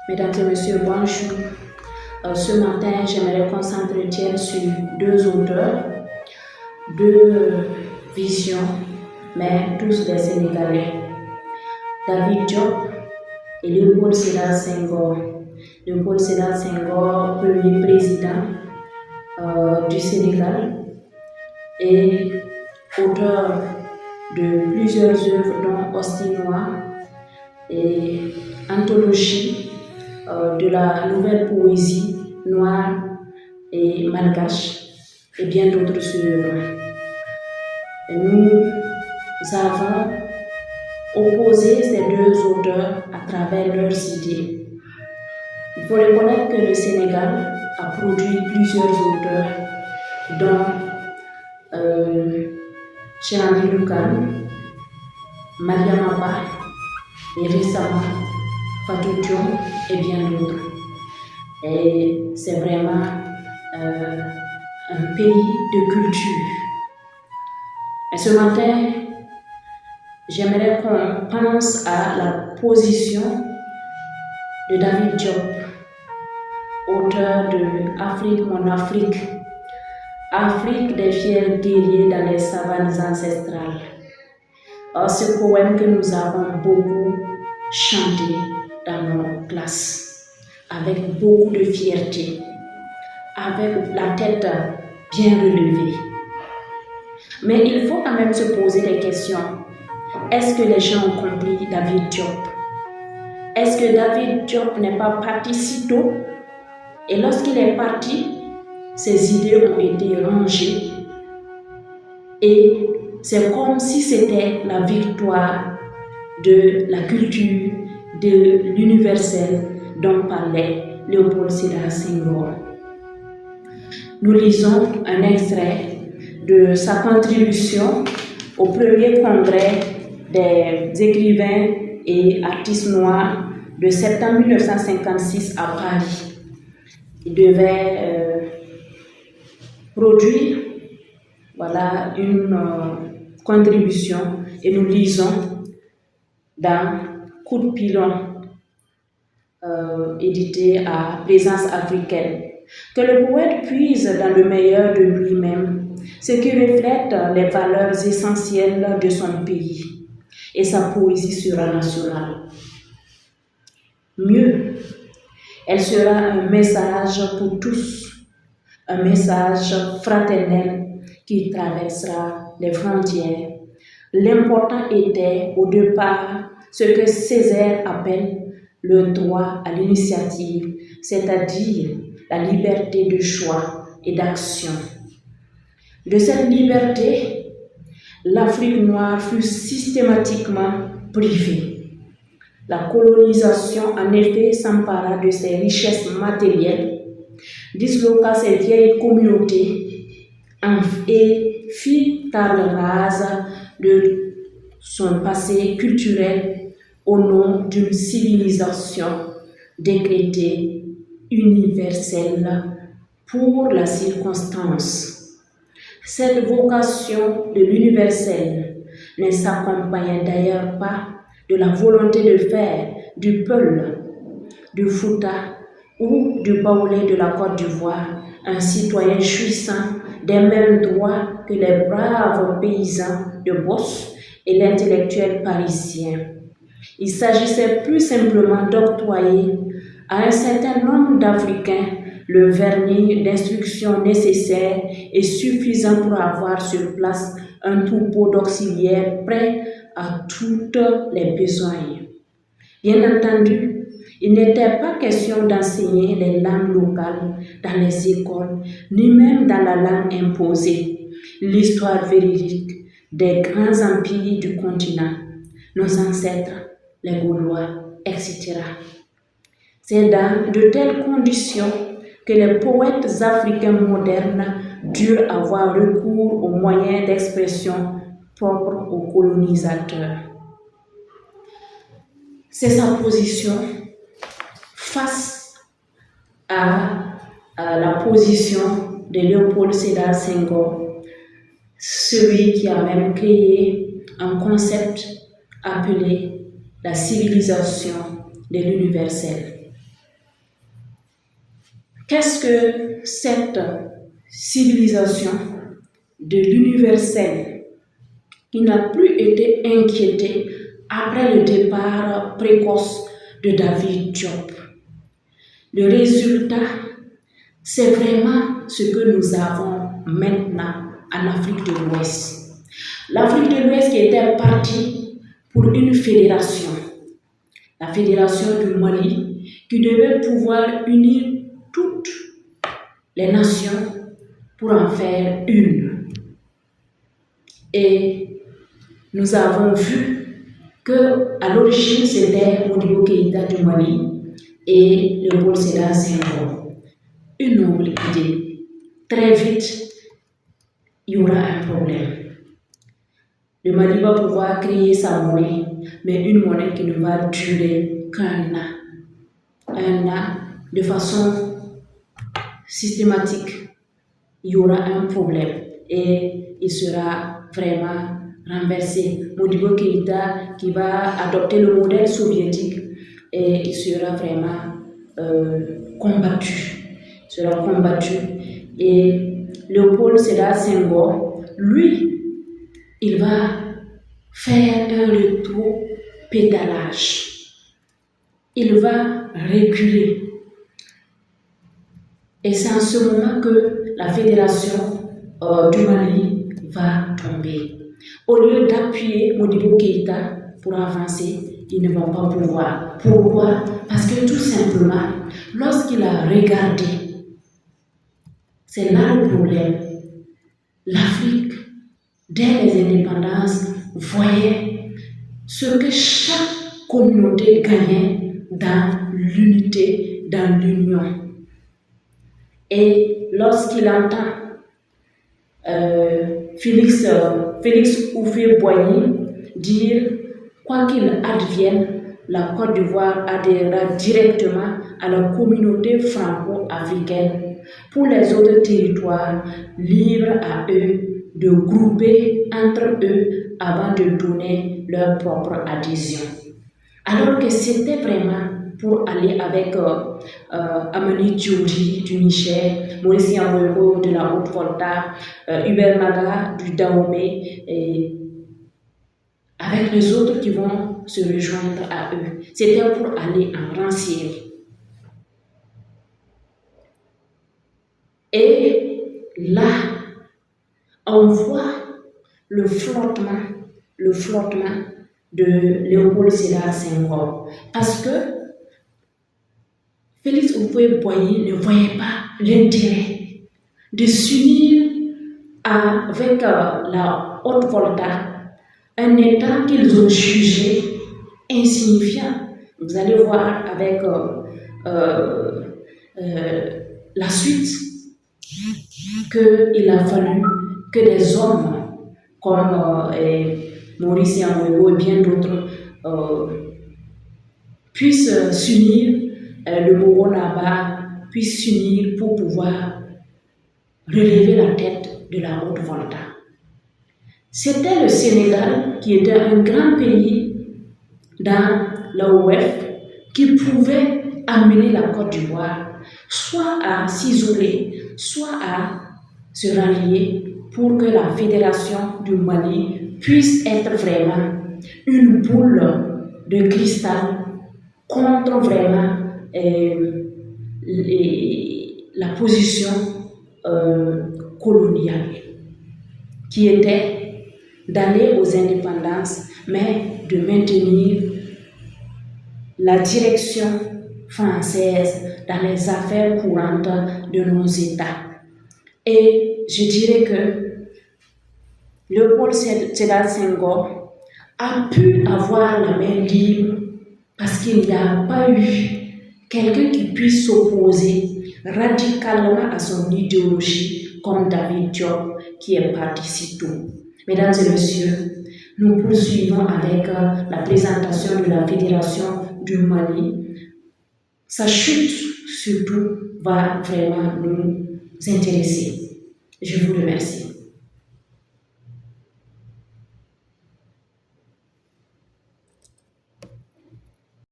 Mesdames et messieurs, bonjour. Ce matin, j'aimerais qu'on s'entretienne sur deux auteurs, deux visions, mais tous des Sénégalais. David Diop et Léopold Sédar Senghor. Léopold Sédar Senghor, premier président du Sénégal et auteur de plusieurs œuvres dont Hostie Noire et anthologie de la nouvelle poésie noire et malgache et bien d'autres œuvres. Nous avons opposé ces deux auteurs à travers leurs idées. Il faut reconnaître que le Sénégal a produit plusieurs auteurs, dont Cheikh Lukan, Mariama Ba et récemment Fatou Diom et bien d'autres. Et c'est vraiment un pays de culture. Et ce matin, j'aimerais qu'on pense à la position de David Diop, auteur de Afrique, mon Afrique, Afrique des fiers guerriers dans les savanes ancestrales. Ce poème que nous avons beaucoup chanté dans nos classes, avec beaucoup de fierté, avec la tête bien relevée. Mais il faut quand même se poser des questions. Est-ce que les gens ont compris David Diop? Est-ce que David Diop n'est pas parti si tôt? Et lorsqu'il est parti, ses idées ont été rangées. Et c'est comme si c'était la victoire de la culture, de l'universel dont parlait Léopold Sédar Senghor. Nous lisons un extrait de sa contribution au premier congrès des écrivains et artistes noirs de septembre 1956 à Paris. Il devait produire une contribution et nous lisons dans Coup de pilon, édité à Présence africaine, que le poète puise dans le meilleur de lui-même, ce qui reflète les valeurs essentielles de son pays, et sa poésie sera nationale. Mieux, elle sera un message pour tous, un message fraternel qui traversera les frontières. L'important était au départ ce que Césaire appelle le droit à l'initiative, c'est-à-dire la liberté de choix et d'action. De cette liberté, l'Afrique noire fut systématiquement privée. La colonisation, en effet, s'empara de ses richesses matérielles, disloqua ses vieilles communautés et fit table rase de son passé culturel au nom d'une civilisation décrétée universelle pour la circonstance. Cette vocation de l'universel ne s'accompagne d'ailleurs pas de la volonté de faire du Peul, du Fouta ou du Baoulé de la Côte d'Ivoire un citoyen jouissant des mêmes droits que les braves paysans de Beauce et l'intellectuel parisien. Il s'agissait plus simplement d'octroyer à un certain nombre d'Africains le vernis d'instruction nécessaire et suffisant pour avoir sur place un troupeau d'auxiliaires prêt à toutes les besoins. Bien entendu, il n'était pas question d'enseigner les langues locales dans les écoles, ni même dans la langue imposée, l'histoire véridique des grands empires du continent, nos ancêtres, les Gaulois, etc. C'est dans de telles conditions que les poètes africains modernes durent avoir recours aux moyens d'expression propres aux colonisateurs. C'est sa position face à la position de Léopold Sédar Senghor, celui qui a même créé un concept appelé la civilisation de l'universel. Qu'est-ce que cette civilisation de l'universel qui n'a plus été inquiétée après le départ précoce de David Diop? Le résultat, c'est vraiment ce que nous avons maintenant en Afrique de l'Ouest. L'Afrique de l'Ouest qui était partie pour une fédération, la fédération du Mali, qui devait pouvoir unir toutes les nations pour en faire une. Et nous avons vu que à l'origine c'était Modibo Keïta du Mali et Léopold Sédar Senghor. Une noble idée. Très vite, il y aura un problème. Le Mali va pouvoir créer sa monnaie, mais une monnaie qui ne va durer qu'un an. Un an, de façon systématique, il y aura un problème et il sera vraiment renversé. Modibo Keïta qui va adopter le modèle soviétique et il sera vraiment combattu. Et Léopold Sédar Senghor, lui, il va faire un rétro-pédalage. Il va reculer. Et c'est en ce moment que la fédération du Mali va tomber. Au lieu d'appuyer Modibo Keïta pour avancer, ils ne vont pas pouvoir. Pourquoi? Parce que tout simplement, lorsqu'il a regardé, c'est là le problème. L'Afrique, dès les indépendances, voyait ce que chaque communauté gagnait dans l'unité, dans l'union. Et lorsqu'il entend Félix Houphouët-Boigny dire quoi qu'il advienne, la Côte d'Ivoire adhérera directement à la communauté franco-africaine. Pour les autres territoires, libre à eux de grouper entre eux avant de donner leur propre adhésion. Alors que c'était vraiment pour aller avec Amani Diori du Niger, Maurice Yamwebo de la Haute-Volta, Hubert Maga du Dahomey, et avec les autres qui vont se rejoindre à eux. C'était pour aller en rancière. Et là, on voit le flottement de Léopold Sédar Senghor. Parce que Félix Houphouët-Boigny ne voyait pas l'intérêt de s'unir avec la Haute-Volta, un État qu'ils ont jugé insignifiant. Vous allez voir avec la suite qu'il a fallu que des hommes comme Maurice Yamwebo et bien d'autres puissent s'unir, le Mogo Naba puisse s'unir pour pouvoir relever la tête de la Haute-Volta. C'était le Sénégal qui était un grand pays dans l'OF qui pouvait amener la Côte d'Ivoire soit à s'isoler, soit à se rallier pour que la fédération du Mali puisse être vraiment une boule de cristal contre vraiment la position coloniale qui était d'aller aux indépendances, mais de maintenir la direction française dans les affaires courantes de nos États. Et je dirais que Léopold Sédar Senghor a pu avoir la main libre parce qu'il n'y a pas eu quelqu'un qui puisse s'opposer radicalement à son idéologie comme David Diop qui est parti si tôt. Mesdames et messieurs, nous poursuivons avec la présentation de la Fédération du Mali. Sa chute, surtout, va vraiment nous intéresser. Je vous remercie.